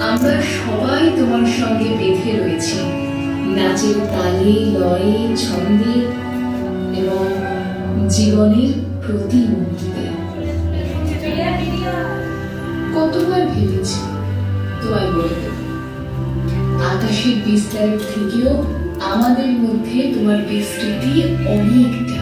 আমরা সবাই তোমার সঙ্গে বেঁধে রয়েছি নাচের তালে লয়ে ছন্দে এবং জীবনের প্রতি মুহূর্তে। কতবার ভেবেছি তোমায় বলে দেব, আকাশের বিস্তারের থেকেও আমাদের মধ্যে তোমার বিস্তৃতি অনেকটা।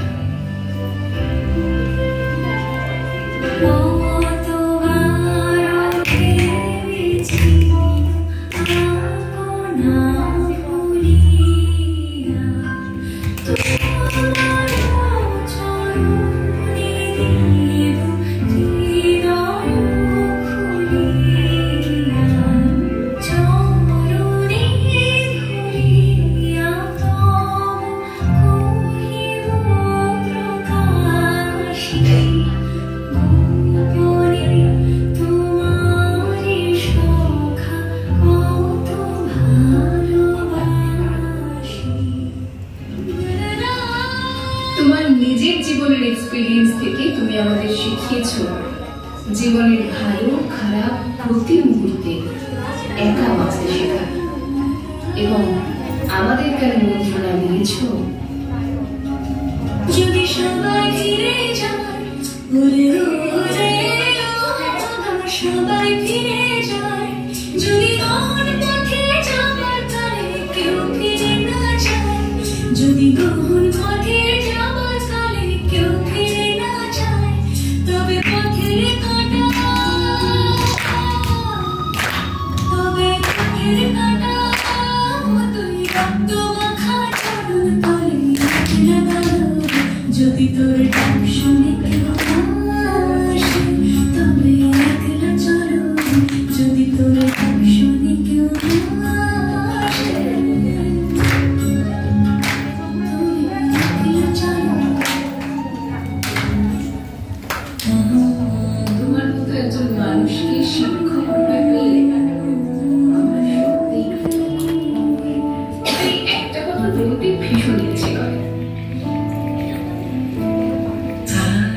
তোমার নিজের জীবনের এক্সপেরিয়েন্স থেকে তুমি আমাদের শিখিয়েছো জীবনের ভালো খারাপ প্রতি মুহূর্তে একা বাঁচতে শেখা, এবং আমাদের কেন মন্ত্রণা দিয়েছো যদি সবাই ফিরে যায়, সবাই ফিরে যায়, যদি গহন পথে যাবার কালে কেউ ফিরে না যায়, যদি গহন পথে যাবার কালে কেউ ফিরে না যায়, তবে পথের কাঁটা, তবে পথের কাঁটা তুই রক্ত মাখা চরণ তলে একলা দাঁড়াও, যদি তোর ডাক শুনে কেউ আসে তবে একলা চলো, যদি তোর ডাক শুনে কেউ আসে তবে একলা চলো। তোমার মতো একজন মানুষকে শিক্ষক পেলে আমার সত্যি একটা কথা বলতে ভীষণ ইচ্ছে করে।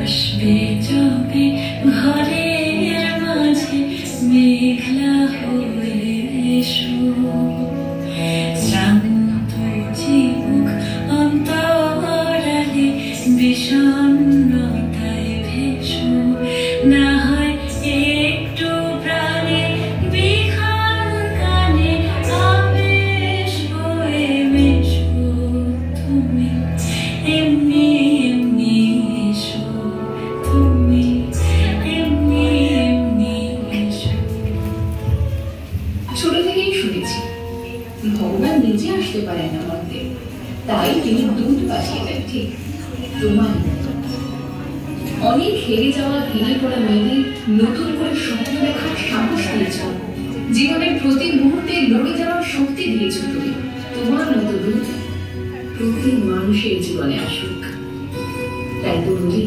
আসবে যবে ঘরের মাঝে মেঘলা হয়ে এসো, শ্রান্ত জীবক অন্তরালে বিষণ্ণতায় ভেসো, না হয় একটু প্রাণে বিখান কানে আবেশ হয়ে মেশো, তুমি এমনি এমনি এসো, তুমি এমনি এমনি এসো। ছোট থেকেই শুনেছি ভগবান নিজে আসতে পারেন না মন্দির, তাই তিনি দূত পাঠিয়ে দেন ঠিক তোমার মতো। অনেক হেরে যাওয়া ভেঙে পড়া মেয়েদের নতুন করে স্বপ্ন দেখার সাহস দিয়েছ, জীবনের প্রতি মুহূর্তে লড়ে যাওয়ার শক্তি দিয়েছ তুমি। তোমার মতো দূত প্রতি মানুষের জীবনে আসুক, তাই তো বলি